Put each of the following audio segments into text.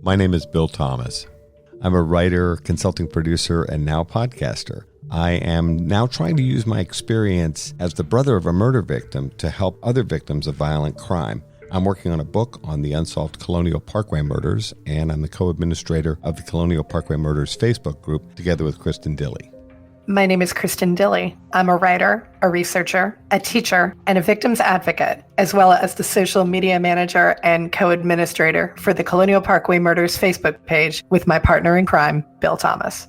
My name is Bill Thomas. I'm a writer, consulting producer, and now podcaster. I am now trying to use my experience as the brother of a murder victim to help other victims of violent crime. I'm working on a book on the unsolved Colonial Parkway Murders, and I'm the co-administrator of the Colonial Parkway Murders Facebook group together with Kristin Dilley. My name is Kristin Dilley. I'm a writer, a researcher, a teacher, and a victims advocate, as well as the social media manager and co-administrator for the Colonial Parkway Murders Facebook page with my partner in crime, Bill Thomas.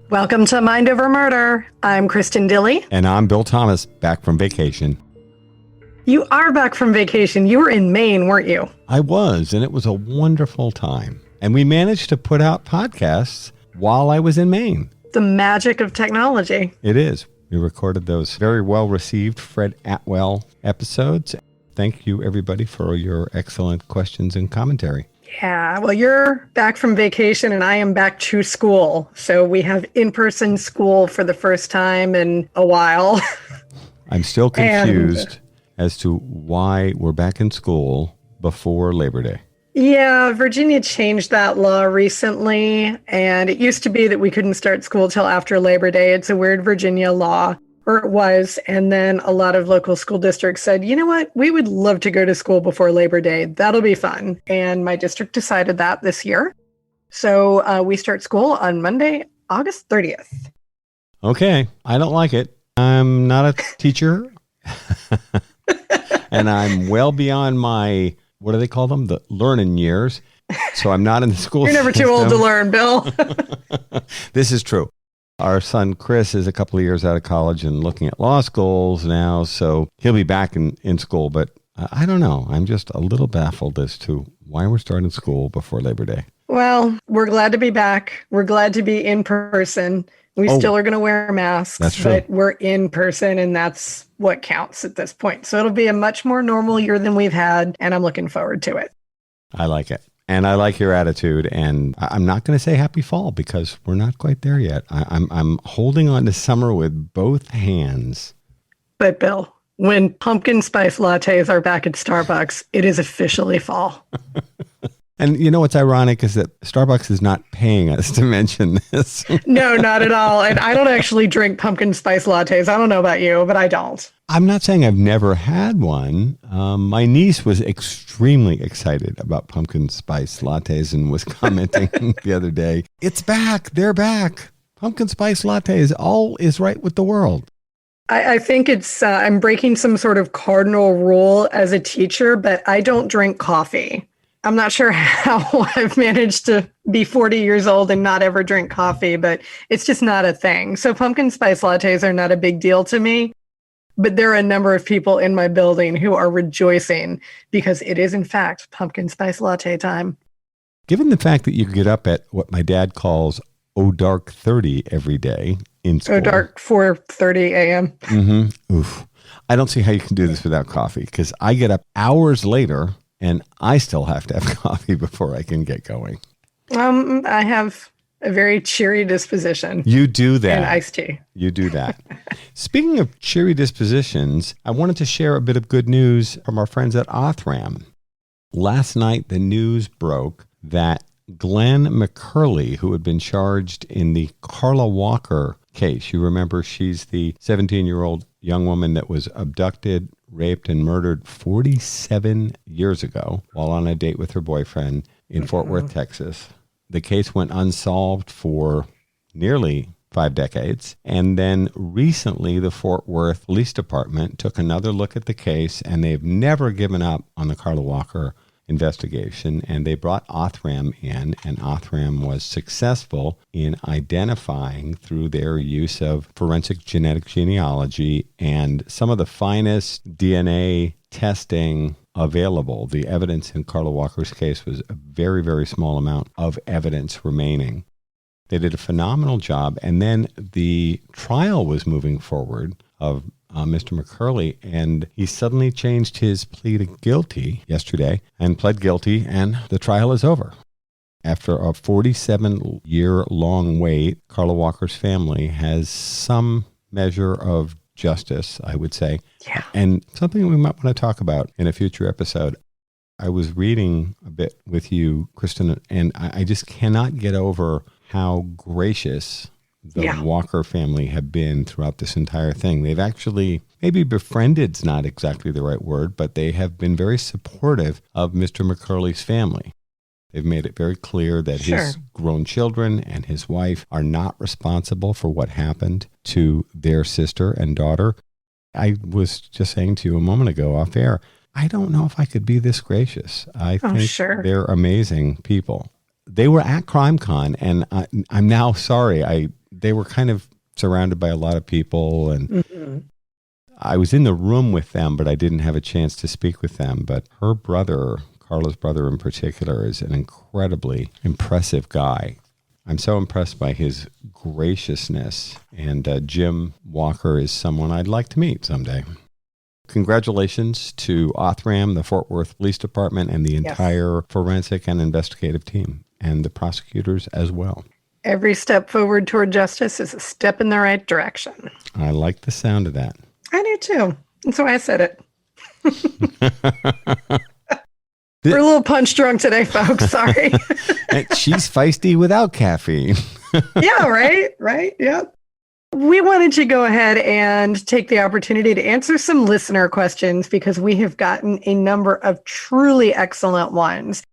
Welcome to Mind Over Murder. I'm Kristin Dilley. And I'm Bill Thomas, back from vacation. You are back from vacation. You were in Maine, weren't you? I was, and it was a wonderful time. And we managed to put out podcasts while I was in Maine. The magic of technology. It is. We recorded those very well-received Fred Atwell episodes. Thank you, everybody, for your excellent questions and commentary. Yeah, well, you're back from vacation and I am back to school. So we have in-person school for the first time in a while. I'm still confused as to why we're back in school before Labor Day. Yeah, Virginia changed that law recently, and it used to be that we couldn't start school till after Labor Day. It's a weird Virginia law, or it was, and then a lot of local school districts said, you know what, we would love to go to school before Labor Day. That'll be fun. And my district decided that this year. So we start school on Monday, August 30th. Okay, I don't like it. I'm not a teacher. And I'm well beyond my, what do they call them? The learning years. So I'm not in the school You're never too old to learn, Bill. This is true. Our son, Chris, is a couple of years out of college and looking at law schools now. So he'll be back in school. But I don't know. I'm just a little baffled as to why we're starting school before Labor Day. Well, we're glad to be back. We're glad to be in person. We still are going to wear masks, that's true. But we're in person, and that's what counts at this point. So it'll be a much more normal year than we've had, and I'm looking forward to it. I like it. And I like your attitude. And I'm not going to say happy fall because we're not quite there yet. I'm holding on to summer with both hands. But Bill, when pumpkin spice lattes are back at Starbucks, it is officially fall. And you know what's ironic is that Starbucks is not paying us to mention this. No, not at all. And I don't actually drink pumpkin spice lattes. I don't know about you, but I don't. I'm not saying I've never had one. My niece was extremely excited about pumpkin spice lattes and was commenting the other day, it's back. They're back. Pumpkin spice lattes. All is right with the world. I think it's, I'm breaking some sort of cardinal rule as a teacher, but I don't drink coffee. I'm not sure how I've managed to be 40 years old and not ever drink coffee, but it's just not a thing. So pumpkin spice lattes are not a big deal to me, but there are a number of people in my building who are rejoicing because it is, in fact, pumpkin spice latte time. Given the fact that you get up at what my dad calls dark 30 every day in school. Dark 4:30 a.m. Mm-hmm. Oof. I don't see how you can do this without coffee because I get up hours later and I still have to have coffee before I can get going. I have a very cheery disposition. You do that. And iced tea. You do that. Speaking of cheery dispositions, I wanted to share a bit of good news from our friends at Othram. Last night, the news broke that Glenn McCurley, who had been charged in the Carla Walker case, you remember she's the 17-year-old young woman that was abducted, raped, and murdered 47 years ago while on a date with her boyfriend in Fort Worth, Texas. The case went unsolved for nearly 5 decades. And then recently, the Fort Worth Police Department took another look at the case, and they've never given up on the Carla Walker investigation. And they brought Othram in, and Othram was successful in identifying through their use of forensic genetic genealogy and some of the finest DNA testing available. The evidence in Carla Walker's case was a very, very small amount of evidence remaining. They did a phenomenal job. And then the trial was moving forward of Mr. McCurley, and he suddenly changed his plea to guilty yesterday and pled guilty, and the trial is over. After a 47-year-long wait, Carla Walker's family has some measure of justice, I would say. Yeah. And something we might want to talk about in a future episode. I was reading a bit with you, Kristin, and I just cannot get over how gracious the Walker family have been throughout this entire thing. They've actually, maybe befriended's not exactly the right word, but they have been very supportive of Mr. McCurley's family. They've made it very clear that his grown children and his wife are not responsible for what happened to their sister and daughter. I was just saying to you a moment ago off air, I don't know if I could be this gracious. I think they're amazing people. They were at CrimeCon, and I'm now sorry. They were kind of surrounded by a lot of people, and I was in the room with them, but I didn't have a chance to speak with them. But her brother, Carla's brother in particular, is an incredibly impressive guy. I'm so impressed by his graciousness, and Jim Walker is someone I'd like to meet someday. Congratulations to Othram, the Fort Worth Police Department, and the entire forensic and investigative team, and the prosecutors as well. Every step forward toward justice is a step in the right direction. I like the sound of that. I do too. That's why I said it. We're a little punch drunk today, folks. Sorry. She's feisty without caffeine. Yeah, right. Yeah. We wanted to go ahead and take the opportunity to answer some listener questions because we have gotten a number of truly excellent ones.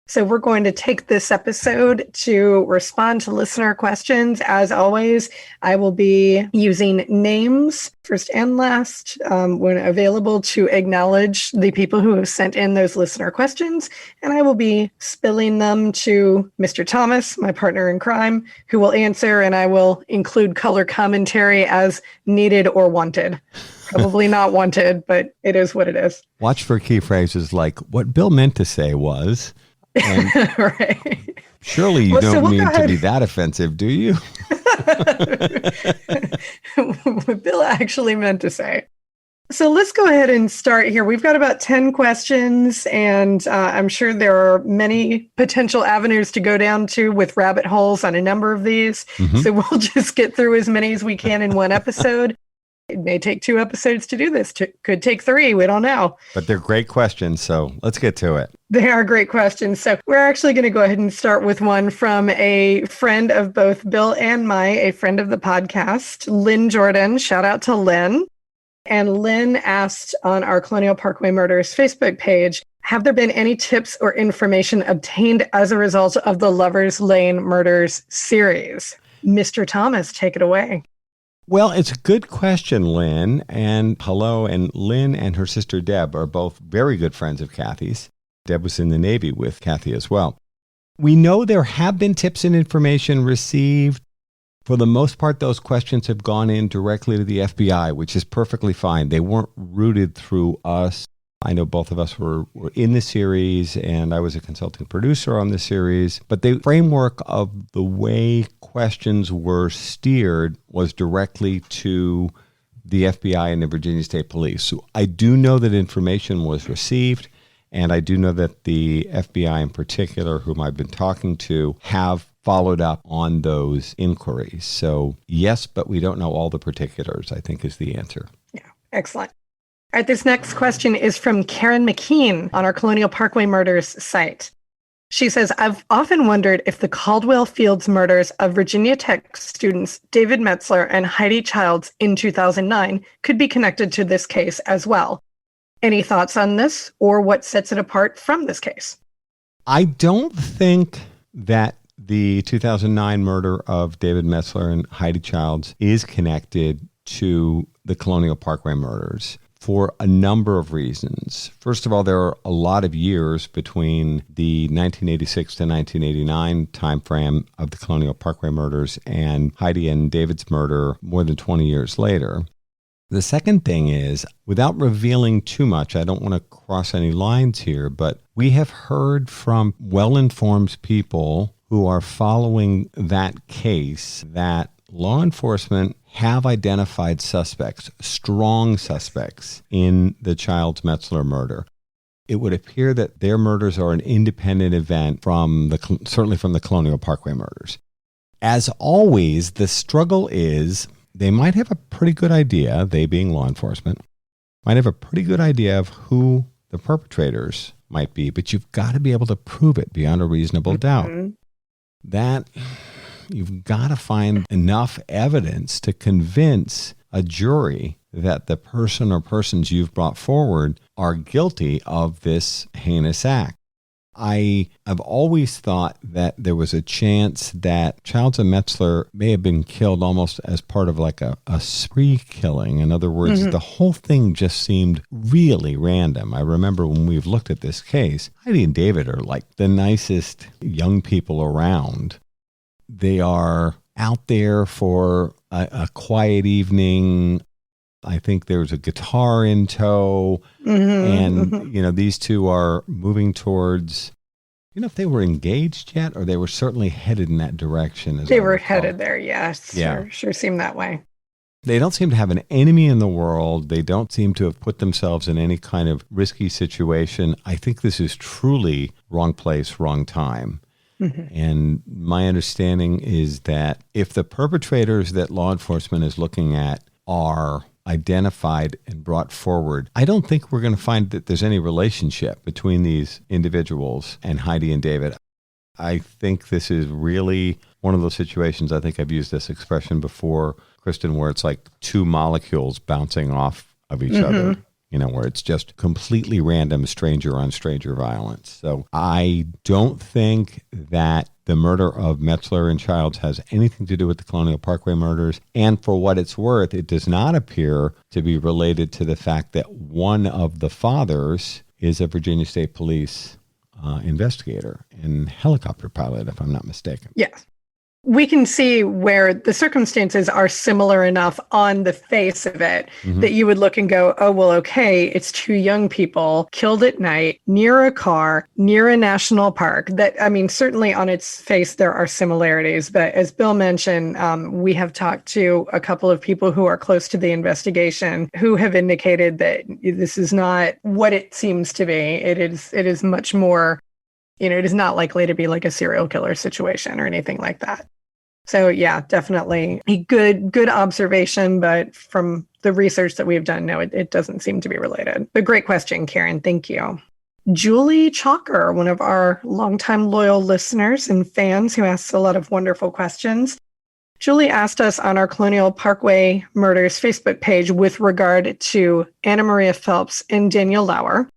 So we're going to take this episode to respond to listener questions. As always, I will be using names first and last when available to acknowledge the people who have sent in those listener questions. And I will be spilling them to Mr. Thomas, my partner in crime, who will answer, and I will include color commentary as needed or wanted. Probably not wanted, but it is what it is. Watch for key phrases like, what Bill meant to say was... And right. Surely you don't mean to be that offensive, do you? What Bill actually meant to say. So let's go ahead and start here. We've got about 10 questions, and I'm sure there are many potential avenues to go down to with rabbit holes on a number of these. So we'll just get through as many as we can in one episode. It may take 2 episodes to do this. Could take 3. We don't know. But they're great questions, so let's get to it. They are great questions. So we're actually going to go ahead and start with one from a friend of both Bill and a friend of the podcast, Lynn Jordan. Shout out to Lynn. And Lynn asked on our Colonial Parkway Murders Facebook page, have there been any tips or information obtained as a result of the Lovers Lane Murders series? Mr. Thomas, take it away. Well, it's a good question, Lynn. And hello. And Lynn and her sister Deb are both very good friends of Cathy's. Deb was in the Navy with Cathy as well. We know there have been tips and information received. For the most part, those questions have gone in directly to the FBI, which is perfectly fine. They weren't routed through us. I know both of us were in the series, and I was a consulting producer on the series. But the framework of the way questions were steered was directly to the FBI and the Virginia State Police. So I do know that information was received, and I do know that the FBI in particular, whom I've been talking to, have followed up on those inquiries. So yes, but we don't know all the particulars, I think is the answer. Yeah, excellent. All right, this next question is from Karen McKean on our Colonial Parkway Murders site. She says, I've often wondered if the Caldwell Fields murders of Virginia Tech students David Metzler and Heidi Childs in 2009 could be connected to this case as well. Any thoughts on this or what sets it apart from this case? I don't think that the 2009 murder of David Metzler and Heidi Childs is connected to the Colonial Parkway murders for a number of reasons. First of all, there are a lot of years between the 1986 to 1989 timeframe of the Colonial Parkway murders and Heidi and David's murder more than 20 years later. The second thing is, without revealing too much, I don't want to cross any lines here, but we have heard from well-informed people who are following that case that law enforcement have identified suspects, strong suspects, in the Childs Metzler murder. It would appear that their murders are an independent event certainly from the Colonial Parkway murders. As always, the struggle is they might have a pretty good idea, they being law enforcement, might have a pretty good idea of who the perpetrators might be, but you've got to be able to prove it beyond a reasonable doubt. That you've got to find enough evidence to convince a jury that the person or persons you've brought forward are guilty of this heinous act. I have always thought that there was a chance that Childs and Metzler may have been killed almost as part of like a spree killing. In other words, the whole thing just seemed really random. I remember when we've looked at this case, Heidi and David are like the nicest young people around. They are out there for a quiet evening. I think there's a guitar in tow, and, you know, these two are moving towards, you know, if they were engaged yet, or they were certainly headed in that direction. They were headed there, yes. Yeah. Sure seemed that way. They don't seem to have an enemy in the world. They don't seem to have put themselves in any kind of risky situation. I think this is truly wrong place, wrong time. And my understanding is that if the perpetrators that law enforcement is looking at are identified and brought forward, I don't think we're going to find that there's any relationship between these individuals and Heidi and David. I think this is really one of those situations, I think I've used this expression before, Kristin, where it's like two molecules bouncing off of each other, you know, where it's just completely random stranger on stranger violence. So I don't think that the murder of Metzler and Childs has anything to do with the Colonial Parkway murders. And for what it's worth, it does not appear to be related to the fact that one of the fathers is a Virginia State Police investigator and helicopter pilot, if I'm not mistaken. Yes. We can see where the circumstances are similar enough on the face of it that you would look and go, oh, well, okay, it's two young people killed at night near a car, near a national park. That, I mean, certainly on its face, there are similarities. But as Bill mentioned, we have talked to a couple of people who are close to the investigation who have indicated that this is not what it seems to be. It is much more, you know, it is not likely to be like a serial killer situation or anything like that. So yeah, definitely a good observation, but from the research that we've done, no, it doesn't seem to be related. But great question, Karen. Thank you. Julie Chalker, one of our longtime loyal listeners and fans who asks a lot of wonderful questions. Julie asked us on our Colonial Parkway Murders Facebook page with regard to Anna Maria Phelps and Daniel Lauer.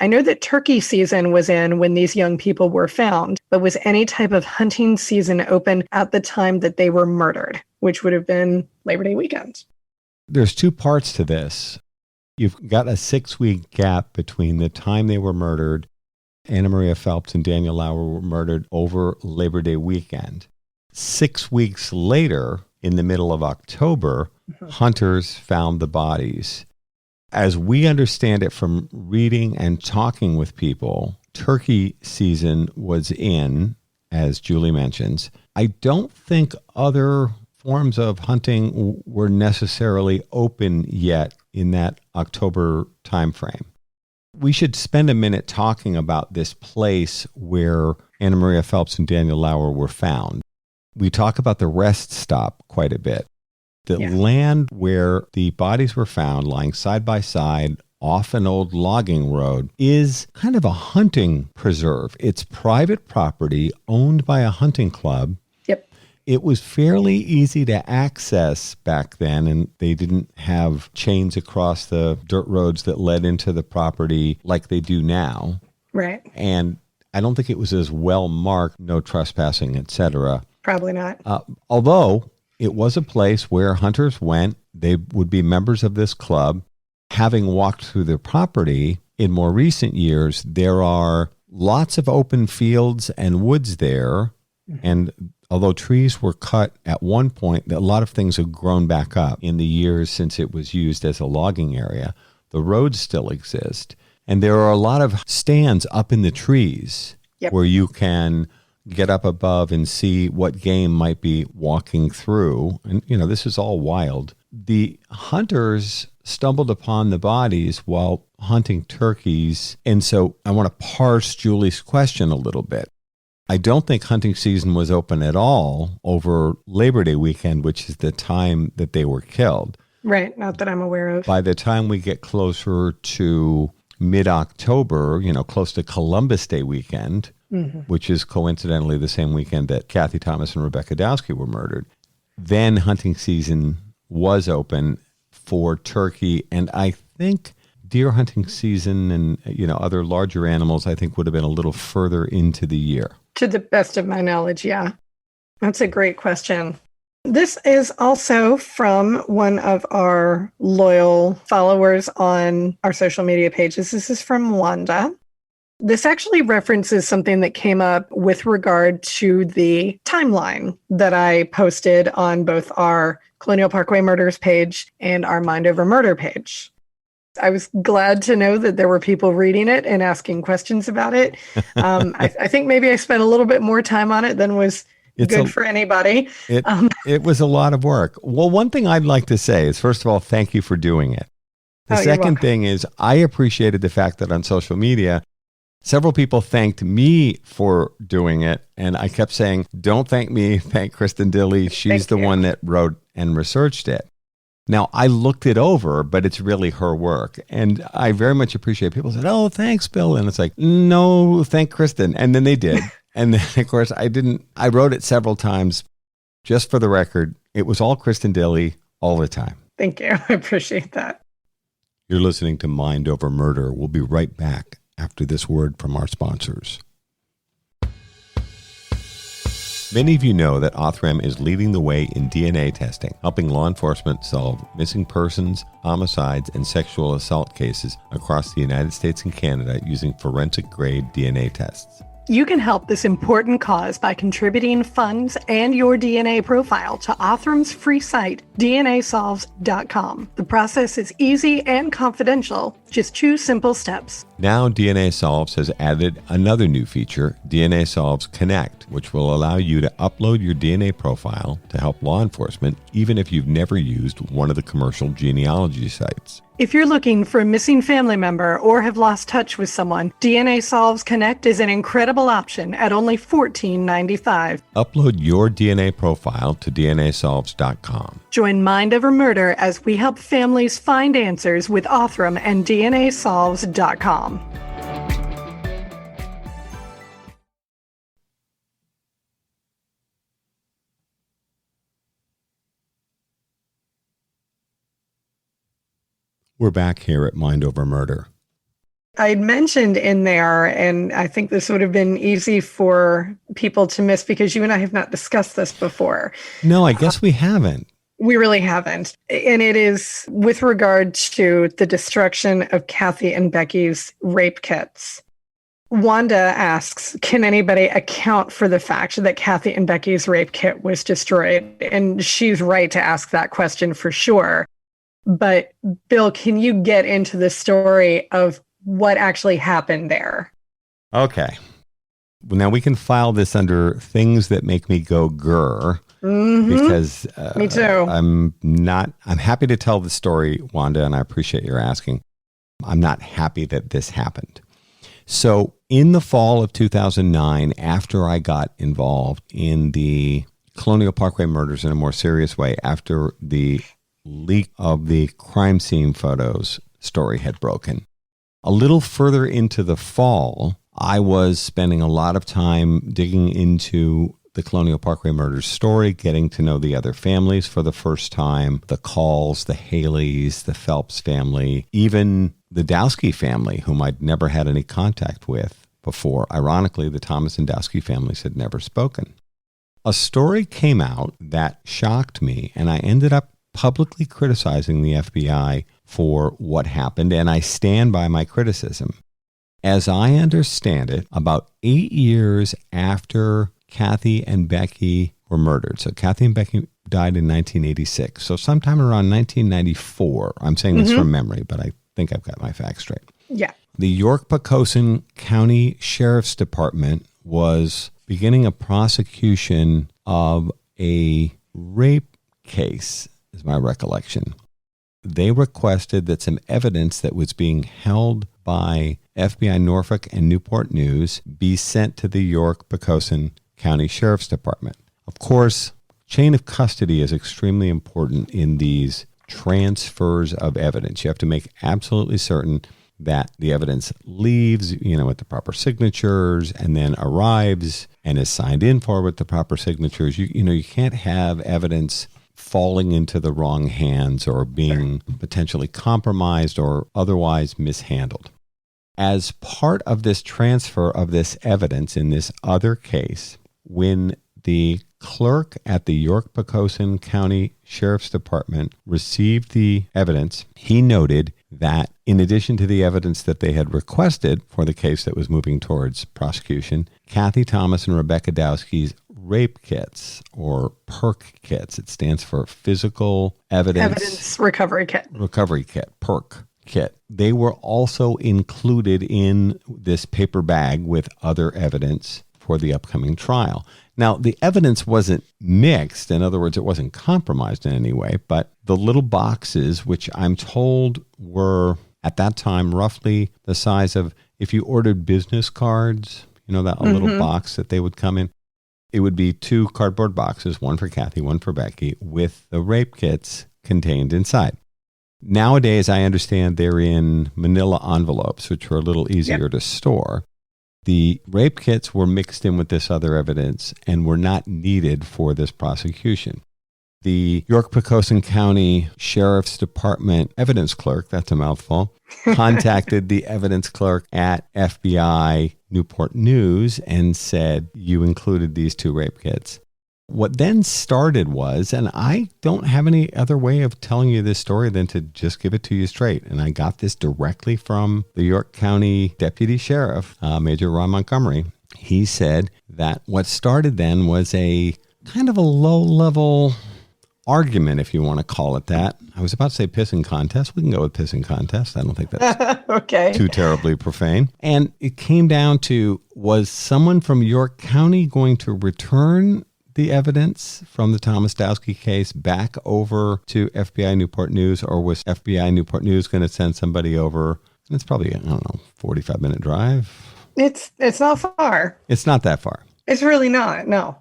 I know that turkey season was in when these young people were found, but was any type of hunting season open at the time that they were murdered, which would have been Labor Day weekend? There's two parts to this. You've got a 6-week gap between the time they were murdered. Anna Maria Phelps and Daniel Lauer were murdered over Labor Day weekend. 6 weeks later, in the middle of October, hunters found the bodies. As we understand it from reading and talking with people, turkey season was in, as Julie mentions. I don't think other forms of hunting were necessarily open yet in that October timeframe. We should spend a minute talking about this place where Anna Maria Phelps and Daniel Lauer were found. We talk about the rest stop quite a bit. The land where the bodies were found, lying side by side off an old logging road, is kind of a hunting preserve. It's private property owned by a hunting club. Yep. It was fairly easy to access back then, and they didn't have chains across the dirt roads that led into the property like they do now. Right. And I don't think it was as well marked, no trespassing, etc. Probably not. Although it was a place where hunters went. They would be members of this club. Having walked through the property in more recent years, there are lots of open fields and woods there. And although trees were cut at one point, a lot of things have grown back up in the years since it was used as a logging area. The roads still exist. And there are a lot of stands up in the trees where you can get up above and see what game might be walking through. And, you know, this is all wild. The hunters stumbled upon the bodies while hunting turkeys. And so I want to parse Julie's question a little bit. I don't think hunting season was open at all over Labor Day weekend, which is the time that they were killed. Right. Not that I'm aware of. By the time we get closer to mid-October, close to Columbus Day weekend, which is coincidentally the same weekend that Cathy Thomas and Rebecca Dowski were murdered, then hunting season was open for turkey. And I think deer hunting season and, other larger animals, I think would have been a little further into the year. To the best of my knowledge, yeah. That's a great question. This is also from one of our loyal followers on our social media pages. This is from Wanda. This actually references something that came up with regard to the timeline that I posted on both our Colonial Parkway Murders page and our Mind Over Murder page. I was glad to know that there were people reading it and asking questions about it. I think maybe I spent a little bit more time on it than was good for anybody. It was a lot of work. Well, one thing I'd like to say is, first of all, thank you for doing it. The second thing is I appreciated the fact that on social media, several people thanked me for doing it. And I kept saying, don't thank me, thank Kristin Dilley. She's the one that wrote and researched it. Now, I looked it over, but it's really her work. And I very much appreciate people said, oh, thanks, Bill. And it's like, no, thank Kristin. And then they did. And then, of course, I wrote it several times. Just for the record, it was all Kristin Dilley all the time. Thank you. I appreciate that. You're listening to Mind Over Murder. We'll be right back after this word from our sponsors. Many of you know that Othram is leading the way in DNA testing, helping law enforcement solve missing persons, homicides, and sexual assault cases across the United States and Canada using forensic-grade DNA tests. You can help this important cause by contributing funds and your DNA profile to Othram's free site, DNAsolves.com. The process is easy and confidential. Just 2 simple steps. Now DNA Solves has added another new feature, DNA Solves Connect, which will allow you to upload your DNA profile to help law enforcement, even if you've never used one of the commercial genealogy sites. If you're looking for a missing family member or have lost touch with someone, DNA Solves Connect is an incredible option at only $14.95. Upload your DNA profile to DNAsolves.com. Join Mind Over Murder as we help families find answers with Othram and DNAsolves.com. We're back here at Mind Over Murder. I mentioned in there, and I think this would have been easy for people to miss because you and I have not discussed this before. No, I guess we haven't. We really haven't. And it is with regard to the destruction of Cathy and Becky's rape kits. Wanda asks, can anybody account for the fact that Cathy and Becky's rape kit was destroyed? And she's right to ask that question for sure. But Bill, can you get into the story of what actually happened there? Okay. Now we can file this under things that make me go grr. Because me too. I'm happy to tell the story, Wanda, and I appreciate your asking. I'm not happy that this happened. So in the fall of 2009, after I got involved in the Colonial Parkway murders in a more serious way, after the leak of the crime scene photos story had broken, a little further into the fall, I was spending a lot of time digging into the Colonial Parkway Murders story, getting to know the other families for the first time, the Calls, the Haleys, the Phelps family, even the Dowski family, whom I'd never had any contact with before. Ironically, the Thomas and Dowski families had never spoken. A story came out that shocked me, and I ended up publicly criticizing the FBI for what happened, and I stand by my criticism. As I understand it, about 8 years after Cathy and Becky were murdered. So Cathy and Becky died in 1986. So sometime around 1994. I'm saying this from memory, but I think I've got my facts straight. Yeah. The York-Poquoson County Sheriff's Department was beginning a prosecution of a rape case, is my recollection. They requested that some evidence that was being held by FBI Norfolk and Newport News be sent to the York-Poquoson County Sheriff's Department. Of course, chain of custody is extremely important in these transfers of evidence. You have to make absolutely certain that the evidence leaves, with the proper signatures and then arrives and is signed in for with the proper signatures. You can't have evidence falling into the wrong hands or being potentially compromised or otherwise mishandled. As part of this transfer of this evidence in this other case, when the clerk at the York-Poquoson County Sheriff's Department received the evidence, he noted that in addition to the evidence that they had requested for the case that was moving towards prosecution, Cathy Thomas and Rebecca Dowski's rape kits, or PERC kits, it stands for Physical Evidence Recovery Kit. Recovery Kit, PERC kit. They were also included in this paper bag with other evidence for the upcoming trial. Now, the evidence wasn't mixed. In other words, it wasn't compromised in any way, but the little boxes, which I'm told were at that time roughly the size of if you ordered business cards, that little box that they would come in. It would be 2 cardboard boxes, one for Cathy, one for Becky, with the rape kits contained inside. Nowadays, I understand they're in manila envelopes, which are a little easier to store. The rape kits were mixed in with this other evidence and were not needed for this prosecution. The York-Poquoson County Sheriff's Department evidence clerk, that's a mouthful, contacted the evidence clerk at FBI Newport News and said, you included these 2 rape kits. What then started was, and I don't have any other way of telling you this story than to just give it to you straight, and I got this directly from the York County Deputy Sheriff, Major Ron Montgomery. He said that what started then was a kind of a low-level argument, if you want to call it that. I was about to say pissing contest. We can go with pissing contest. I don't think that's okay. Too terribly profane. And it came down to, was someone from York County going to return the evidence from the Thomas Dowski case back over to FBI Newport News, or was FBI Newport News going to send somebody over? And it's probably, 45-minute drive. It's not far. It's not that far. It's really not, no.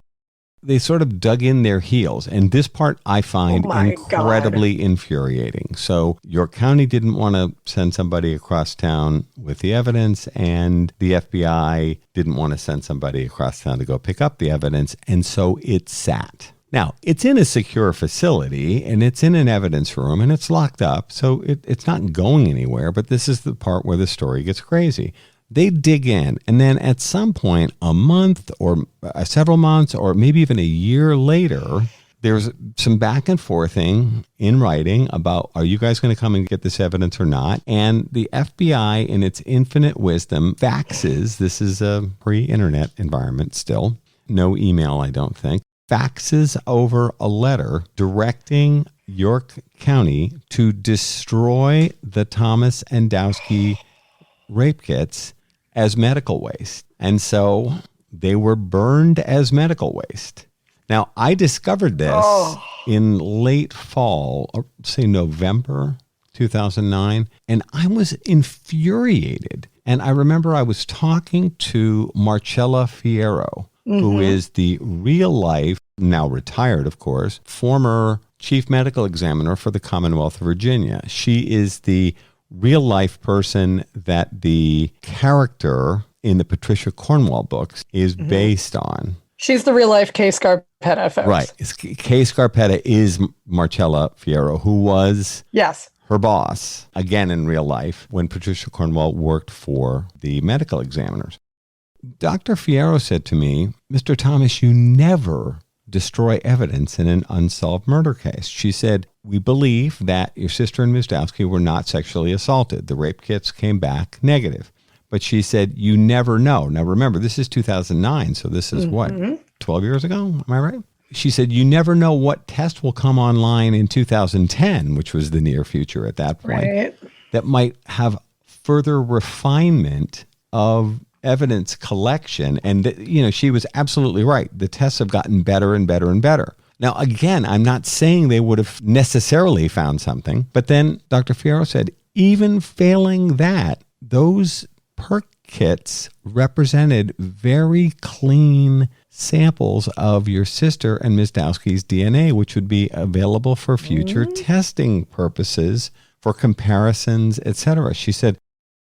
They sort of dug in their heels. And this part I find incredibly infuriating. So York County didn't want to send somebody across town with the evidence, and the FBI didn't want to send somebody across town to go pick up the evidence. And so it sat. Now, it's in a secure facility, and it's in an evidence room, and it's locked up. So it's not going anywhere. But this is the part where the story gets crazy. They dig in, and then at some point, a month or several months or maybe even a year later, there's some back and forthing in writing about, are you guys going to come and get this evidence or not? And the FBI, in its infinite wisdom, faxes, this is a pre-internet environment still, no email, I don't think, faxes over a letter directing York County to destroy the Thomas and Dowski rape kits as medical waste. And so they were burned as medical waste. Now, I discovered this in late fall, or say November 2009, and I was infuriated. And I remember I was talking to Marcella Fierro, who is the real life, now retired, of course, former chief medical examiner for the Commonwealth of Virginia. She is the real life person that the character in the Patricia Cornwall books is based on. She's the real life Kay Scarpetta, folks. Right. Kay Scarpetta is Marcella Fierro, who was her boss, again in real life, when Patricia Cornwall worked for the medical examiners. Dr. Fierro said to me, Mr. Thomas, you never destroy evidence in an unsolved murder case. She said, we believe that your sister and Ms. Dowski were not sexually assaulted. The rape kits came back negative. But she said, you never know. Now, remember, this is 2009, so this is 12 years ago? Am I right? She said, you never know what test will come online in 2010, which was the near future at that point, that might have further refinement of evidence collection. And, she was absolutely right. The tests have gotten better and better and better. Now, again, I'm not saying they would have necessarily found something, but then Dr. Fierro said, even failing that, those perk kits represented very clean samples of your sister and Ms. Dowski's DNA, which would be available for future testing purposes, for comparisons, etc. She said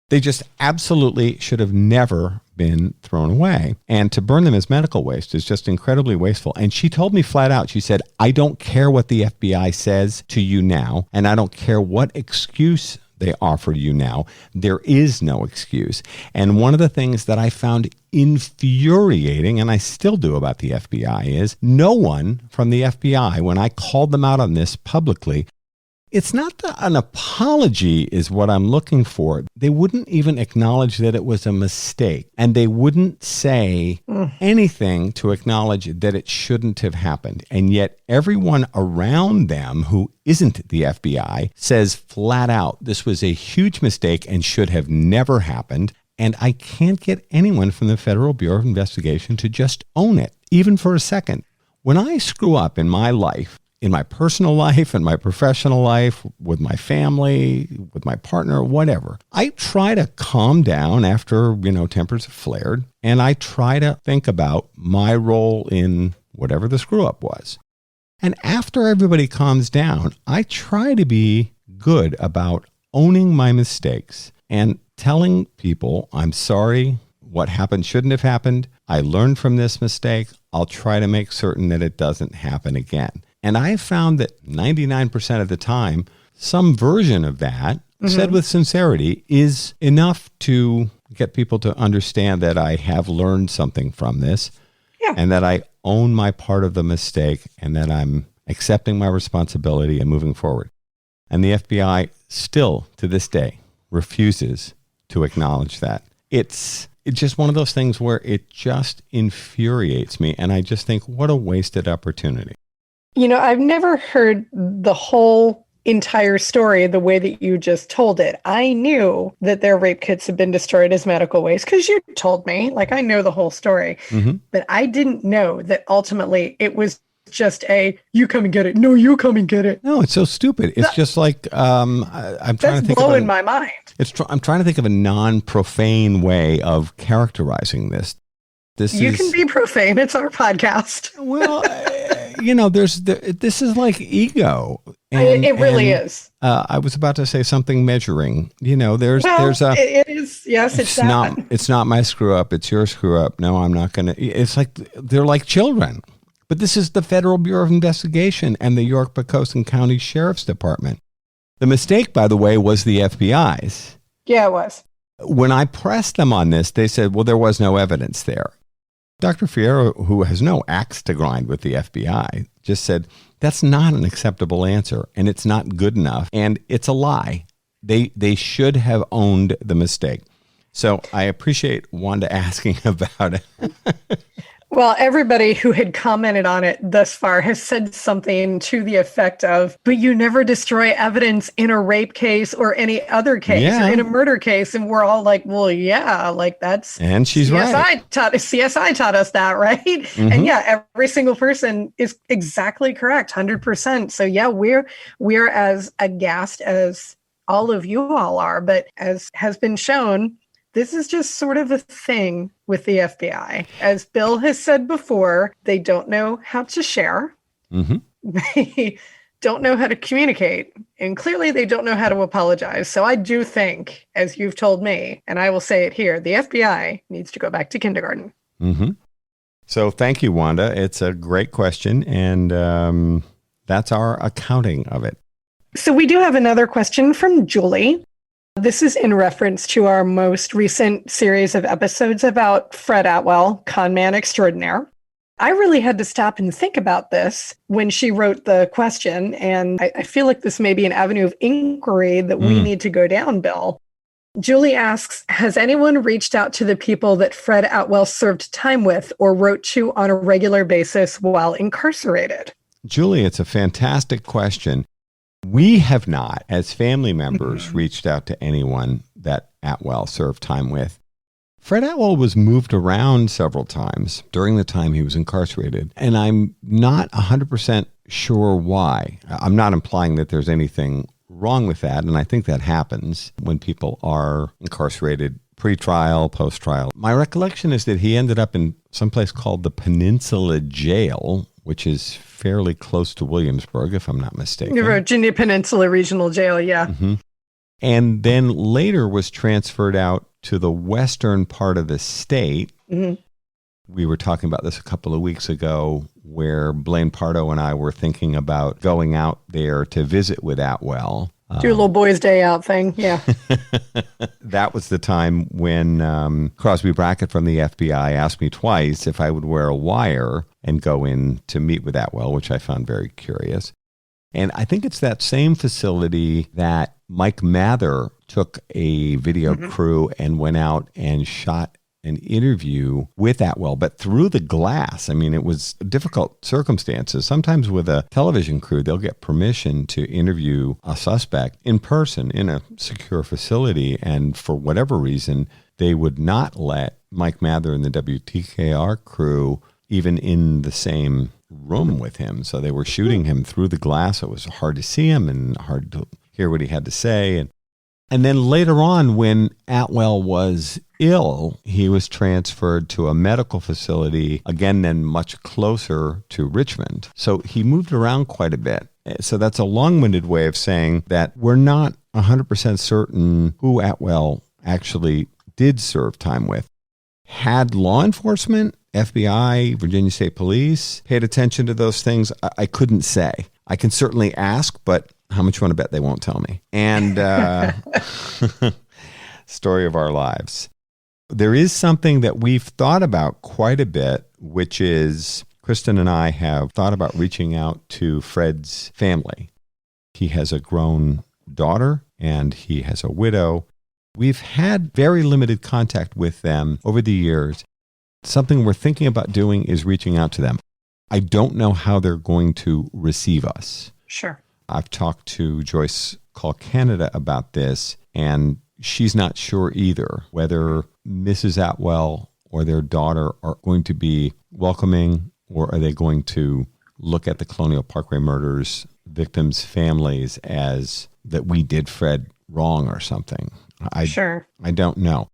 they just absolutely should have never been thrown away. And to burn them as medical waste is just incredibly wasteful. And she told me flat out, she said, I don't care what the FBI says to you now, and I don't care what excuse they offer you now. There is no excuse. And one of the things that I found infuriating, and I still do about the FBI, is no one from the FBI, when I called them out on this publicly, it's not that an apology is what I'm looking for. They wouldn't even acknowledge that it was a mistake, and they wouldn't say anything to acknowledge that it shouldn't have happened. And yet everyone around them who isn't the FBI says flat out, this was a huge mistake and should have never happened. And I can't get anyone from the Federal Bureau of Investigation to just own it, even for a second. When I screw up in my life, in my personal life, in my professional life, with my family, with my partner, whatever, I try to calm down after, tempers have flared, and I try to think about my role in whatever the screw up was. And after everybody calms down, I try to be good about owning my mistakes and telling people, I'm sorry, what happened shouldn't have happened. I learned from this mistake. I'll try to make certain that it doesn't happen again. And I found that 99% of the time, some version of that, said with sincerity, is enough to get people to understand that I have learned something from this, and that I own my part of the mistake, and that I'm accepting my responsibility and moving forward. And the FBI still, to this day, refuses to acknowledge that. It's just one of those things where it just infuriates me, and I just think, what a wasted opportunity. I've never heard the whole entire story the way that you just told it. I knew that their rape kits had been destroyed as medical waste because you told me, I know the whole story, but I didn't know that ultimately it was just you come and get it. No, you come and get it. No, it's so stupid. It's just like, I'm trying to think blowing my mind. I'm trying to think of a non-profane way of characterizing this. You can be profane. It's our podcast. Well, this is like ego. It really is. I was about to say something measuring. It is. Yes, it's not my screw up. It's your screw up. No, I'm not going to. It's like they're like children. But this is the Federal Bureau of Investigation and the York-Pocosin County Sheriff's Department. The mistake, by the way, was the FBI's. Yeah, it was. When I pressed them on this, they said, well, there was no evidence there. Dr. Fierro, who has no axe to grind with the FBI, just said, that's not an acceptable answer, and it's not good enough, and it's a lie. They should have owned the mistake. So I appreciate Wanda asking about it. Well, everybody who had commented on it thus far has said something to the effect of, but you never destroy evidence in a rape case or any other case or in a murder case. And we're all like, well, yeah, that's... And she's right. CSI taught us that, right? And every single person is exactly correct, 100%. So we're as aghast as all of you all are. But as has been shown, this is just sort of a thing with the FBI. As Bill has said before, they don't know how to share. They don't know how to communicate. And clearly they don't know how to apologize. So I do think, as you've told me, and I will say it here, the FBI needs to go back to kindergarten. So thank you, Wanda. It's a great question. And that's our accounting of it. So we do have another question from Julie. This is in reference to our most recent series of episodes about Fred Atwell, con man extraordinaire. I really had to stop and think about this when she wrote the question, and I feel like this may be an avenue of inquiry that we need to go down, Bill. Julie asks, has anyone reached out to the people that Fred Atwell served time with or wrote to on a regular basis while incarcerated? Julie, it's a fantastic question. We have not, as family members, reached out to anyone that Atwell served time with. Fred Atwell was moved around several times during the time he was incarcerated, and I'm not 100% sure why. I'm not implying that there's anything wrong with that, and I think that happens when people are incarcerated pre-trial, post-trial. My recollection is that he ended up in someplace called the Peninsula Jail, which is fairly close to Williamsburg, if I'm not mistaken. The Virginia Peninsula Regional Jail, yeah. Mm-hmm. And then later was transferred out to the western part of the state. Mm-hmm. We were talking about this a couple of weeks ago, where Blaine Pardo and I were thinking about going out there to visit with Atwell. Do a little boys' day out thing, yeah. That was the time when Crosby Brackett from the FBI asked me twice if I would wear a wire and go in to meet with Atwell, which I found very curious. And I think it's that same facility that Mike Mather took a video crew and went out and shot an interview with Atwell, but through the glass. I mean, it was difficult circumstances. Sometimes with a television crew, they'll get permission to interview a suspect in person in a secure facility. And for whatever reason, they would not let Mike Mather and the WTKR crew even in the same room with him. So they were shooting him through the glass. It was hard to see him and hard to hear what he had to say. And then later on, when Atwell was ill, he was transferred to a medical facility, again, then much closer to Richmond. So he moved around quite a bit. So that's a long-winded way of saying that we're not 100% certain who Atwell actually did serve time with. Had law enforcement, FBI, Virginia State Police paid attention to those things? I couldn't say. I can certainly ask, but how much you want to bet they won't tell me? And story of our lives. There is something that we've thought about quite a bit, which is Kristin and I have thought about reaching out to Fred's family. He has a grown daughter and he has a widow. We've had very limited contact with them over the years. Something we're thinking about doing is reaching out to them. I don't know how they're going to receive us. Sure. I've talked to Joyce Call Canada about this, and she's not sure either whether Mrs. Atwell or their daughter are going to be welcoming, or are they going to look at the Colonial Parkway Murders victims' families as that we did Fred wrong or something. Sure. I don't know.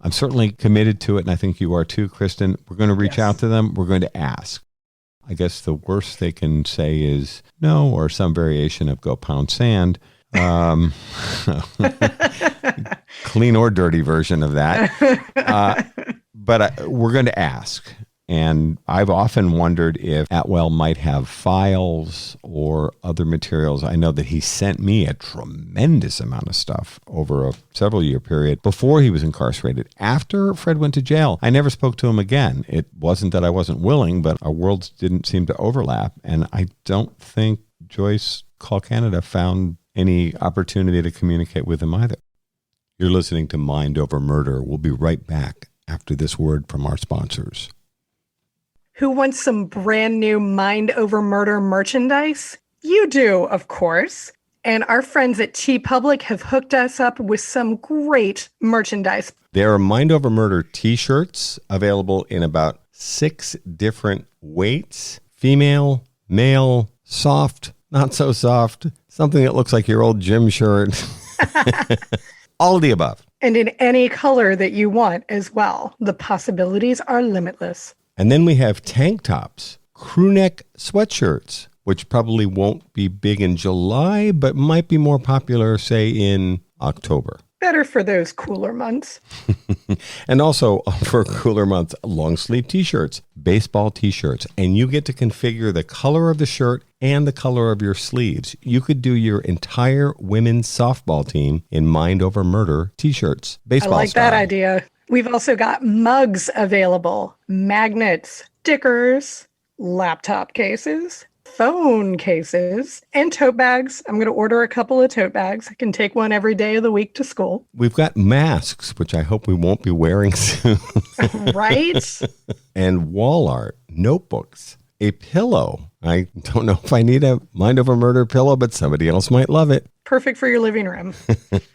I'm certainly committed to it, and I think you are too, Kristin. We're going to reach out to them. We're going to ask. I guess the worst they can say is no, or some variation of go pound sand. Clean or dirty version of that. But we're going to ask. And I've often wondered if Atwell might have files or other materials. I know that he sent me a tremendous amount of stuff over a several-year period before he was incarcerated. After Fred went to jail, I never spoke to him again. It wasn't that I wasn't willing, but our worlds didn't seem to overlap. And I don't think Joyce Call Canada found any opportunity to communicate with him either. You're listening to Mind Over Murder. We'll be right back after this word from our sponsors. Who wants some brand new Mind Over Murder merchandise? You do, of course. And our friends at TeePublic have hooked us up with some great merchandise. There are Mind Over Murder t-shirts available in about 6 different weights. Female, male, soft, not so soft, something that looks like your old gym shirt. All of the above. And in any color that you want as well. The possibilities are limitless. And then we have tank tops, crew neck sweatshirts, which probably won't be big in July, but might be more popular, say, in October. Better for those cooler months. And also for cooler months, long sleeve t-shirts, baseball t-shirts, and you get to configure the color of the shirt and the color of your sleeves. You could do your entire women's softball team in Mind Over Murder t-shirts, baseball I like style. that idea. We've also got mugs available, magnets, stickers, laptop cases, phone cases, and tote bags. I'm going to order a couple of tote bags. I can take one every day of the week to school. We've got masks, which I hope we won't be wearing soon. Right? And wall art, notebooks, a pillow. I don't know if I need a Mind Over Murder pillow, but somebody else might love it. Perfect for your living room.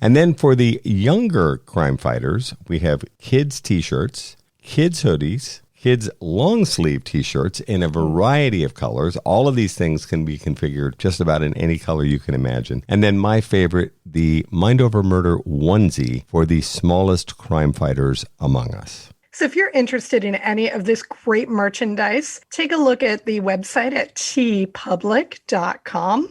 And then for the younger crime fighters, we have kids' t-shirts, kids' hoodies, kids' long-sleeve T-shirts in a variety of colors. All of these things can be configured just about in any color you can imagine. And then my favorite, the Mind Over Murder onesie for the smallest crime fighters among us. So if you're interested in any of this great merchandise, take a look at the website at tpublic.com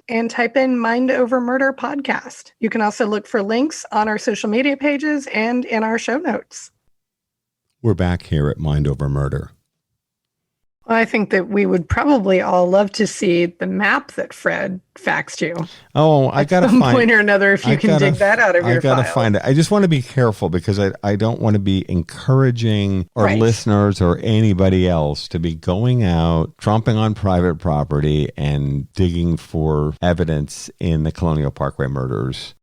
and type in Mind Over Murder podcast. You can also look for links on our social media pages and in our show notes. We're back here at Mind Over Murder. Well, I think that we would probably all love to see the map that Fred faxed you. Oh, I got to find. At some find point or another, if you can dig that out of your file. I got to find it. I just want to be careful because I don't want to be encouraging our listeners or anybody else to be going out, tromping on private property and digging for evidence in the Colonial Parkway murders.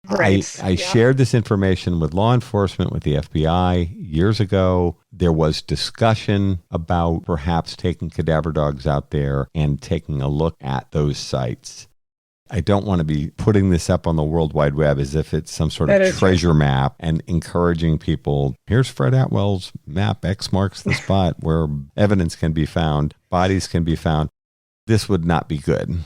Right. I shared this information with law enforcement, with the FBI years ago. There was discussion about perhaps taking cadaver dogs out there and taking a look at those sites. I don't want to be putting this up on the World Wide Web as if it's some sort of treasure map and encouraging people. Here's Fred Atwell's map. X marks the spot where evidence can be found, bodies can be found. This would not be good.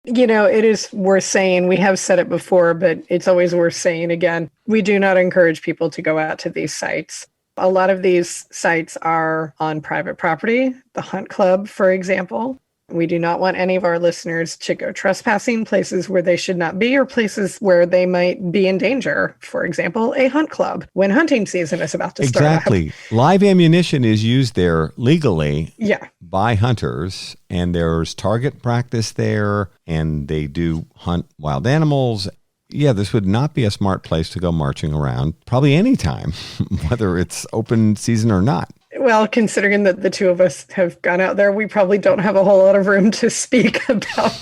You know, it is worth saying, we have said it before, but it's always worth saying again, we do not encourage people to go out to these sites. A lot of these sites are on private property, the Hunt Club, for example. We do not want any of our listeners to go trespassing places where they should not be or places where they might be in danger. For example, a hunt club when hunting season is about to start. Exactly. Live ammunition is used there legally by hunters, and there's target practice there, and they do hunt wild animals. Yeah, this would not be a smart place to go marching around, probably any time, whether it's open season or not. Well, considering that the two of us have gone out there, we probably don't have a whole lot of room to speak about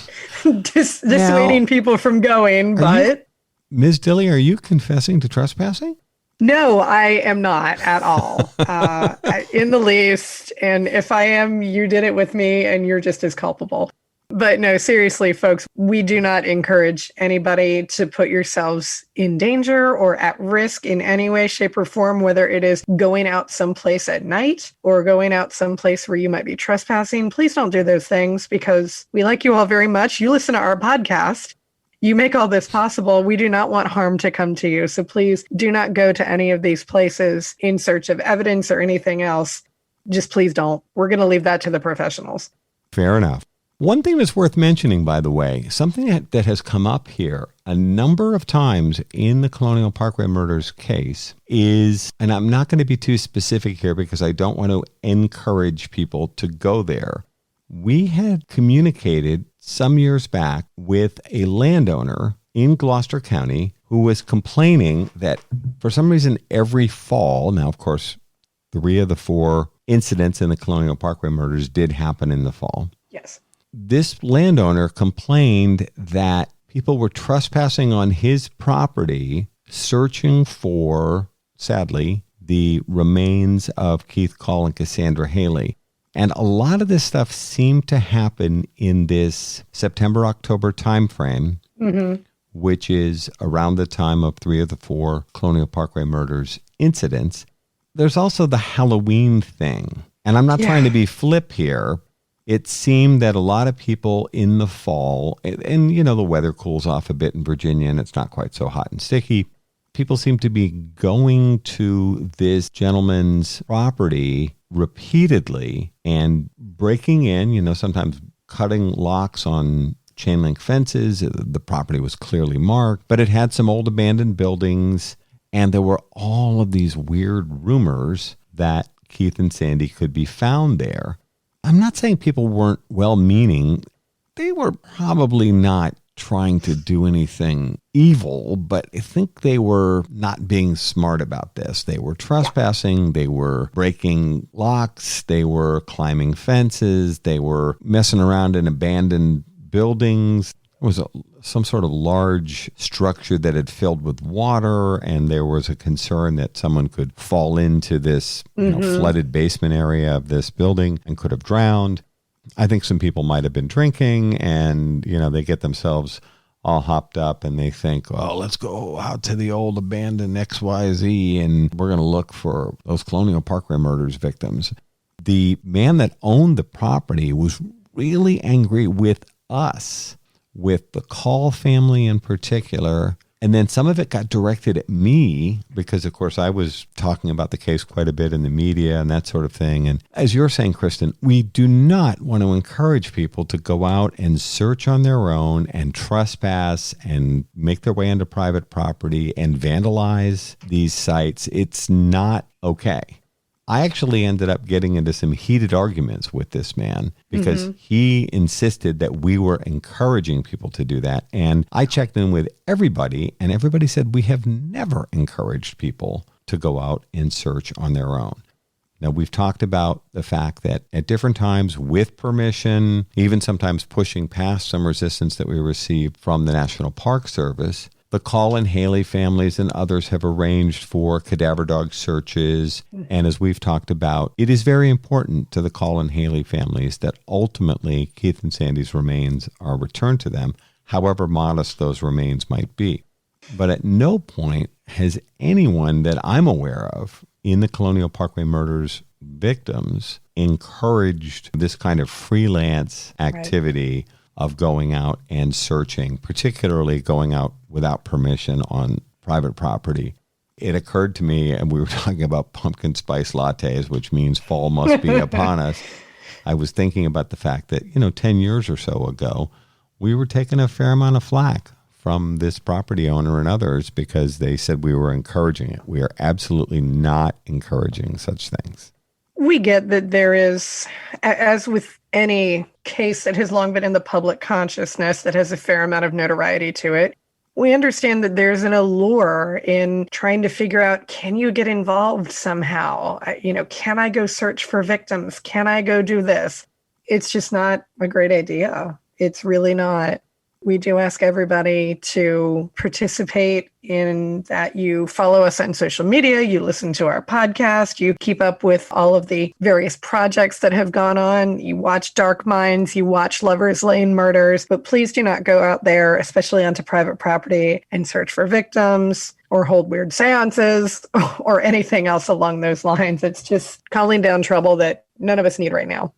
dissuading people from going. But Ms. Dilley, are you confessing to trespassing? No, I am not at all, in the least. And if I am, you did it with me and you're just as culpable. But no, seriously, folks, we do not encourage anybody to put yourselves in danger or at risk in any way, shape, or form, whether it is going out someplace at night or going out someplace where you might be trespassing. Please don't do those things because we like you all very much. You listen to our podcast. You make all this possible. We do not want harm to come to you. So please do not go to any of these places in search of evidence or anything else. Just please don't. We're going to leave that to the professionals. Fair enough. One thing that's worth mentioning, by the way, something that has come up here a number of times in the Colonial Parkway Murders case is, and I'm not going to be too specific here because I don't want to encourage people to go there. We had communicated some years back with a landowner in Gloucester County who was complaining that for some reason every fall, now of course 3 of the 4 incidents in the Colonial Parkway Murders did happen in the fall. Yes. This landowner complained that people were trespassing on his property, searching for, sadly, the remains of Keith Call and Cassandra Haley. And a lot of this stuff seemed to happen in this September-October timeframe, which is around the time of 3 of the 4 Colonial Parkway Murders incidents. There's also the Halloween thing. And I'm not trying to be flip here. It seemed that a lot of people in the fall, and you know, the weather cools off a bit in Virginia and it's not quite so hot and sticky. People seem to be going to this gentleman's property repeatedly and breaking in, you know, sometimes cutting locks on chain link fences. The property was clearly marked, but it had some old abandoned buildings. And there were all of these weird rumors that Keith and Sandy could be found there. I'm not saying people weren't well-meaning. They were probably not trying to do anything evil, but I think they were not being smart about this. They were trespassing. They were breaking locks. They were climbing fences. They were messing around in abandoned buildings. There was some sort of large structure that had filled with water, and there was a concern that someone could fall into this flooded basement area of this building and could have drowned. I think some people might have been drinking, and you know, they get themselves all hopped up and they think, well, let's go out to the old abandoned XYZ and we're going to look for those Colonial Parkway Murders victims. the man that owned the property was really angry with us, with the Call family in particular. And then some of it got directed at me because, of course, I was talking about the case quite a bit in the media and that sort of thing. And as you're saying, Kristin, we do not want to encourage people to go out and search on their own and trespass and make their way into private property and vandalize these sites. It's not okay. I actually ended up getting into some heated arguments with this man because he insisted that we were encouraging people to do that. And I checked in with everybody, and everybody said we have never encouraged people to go out and search on their own. Now, we've talked about the fact that at different times, with permission, even sometimes pushing past some resistance that we received from the National Park Service, the Call and Haley families and others have arranged for cadaver dog searches. And as we've talked about, it is very important to the Call and Haley families that ultimately Keith and Sandy's remains are returned to them, however modest those remains might be. But at no point has anyone that I'm aware of in the Colonial Parkway Murders victims encouraged this kind of freelance activity of going out and searching, particularly going out without permission on private property. It occurred to me, and we were talking about pumpkin spice lattes, which means fall must be upon us. I was thinking about the fact that, 10 years or so ago, we were taking a fair amount of flack from this property owner and others because they said we were encouraging it. We are absolutely not encouraging such things. We get that there is, as with any case that has long been in the public consciousness that has a fair amount of notoriety to it, we understand that there's an allure in trying to figure out, can you get involved somehow? Can I go search for victims? Can I go do this? It's just not a great idea. It's really not. We do ask everybody to participate in that. You follow us on social media, you listen to our podcast, you keep up with all of the various projects that have gone on, you watch Dark Minds, you watch Lovers Lane Murders, but please do not go out there, especially onto private property, and search for victims or hold weird seances or anything else along those lines. It's just calling down trouble that none of us need right now.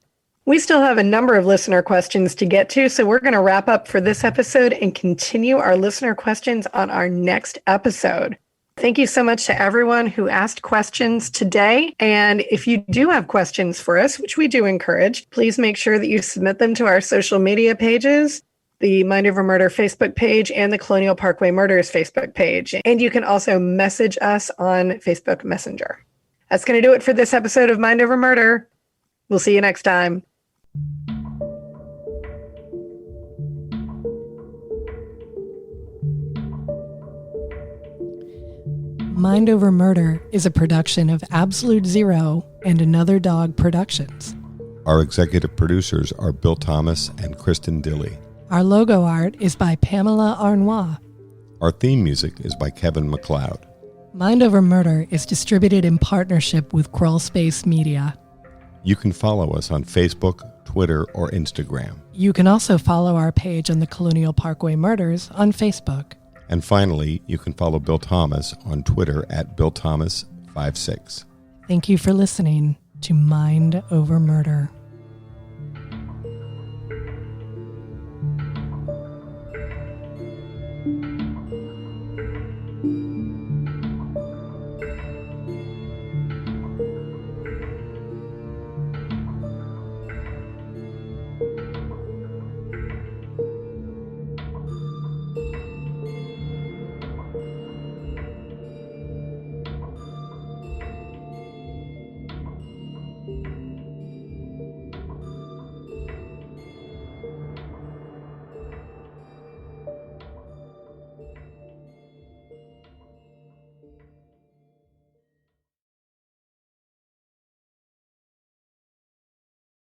We still have a number of listener questions to get to, so we're going to wrap up for this episode and continue our listener questions on our next episode. Thank you so much to everyone who asked questions today. And if you do have questions for us, which we do encourage, please make sure that you submit them to our social media pages, the Mind Over Murder Facebook page and the Colonial Parkway Murders Facebook page. And you can also message us on Facebook Messenger. That's going to do it for this episode of Mind Over Murder. We'll see you next time. Mind Over Murder is a production of Absolute Zero and Another Dog Productions. Our executive producers are Bill Thomas and Kristin Dilley. Our logo art is by Pamela Arnois. Our theme music is by Kevin MacLeod. Mind Over Murder is distributed in partnership with Crawl Space Media. You can follow us on Facebook, Twitter, or Instagram. You can also follow our page on the Colonial Parkway Murders on Facebook. And finally, you can follow Bill Thomas on Twitter at BillThomas56. Thank you for listening to Mind Over Murder.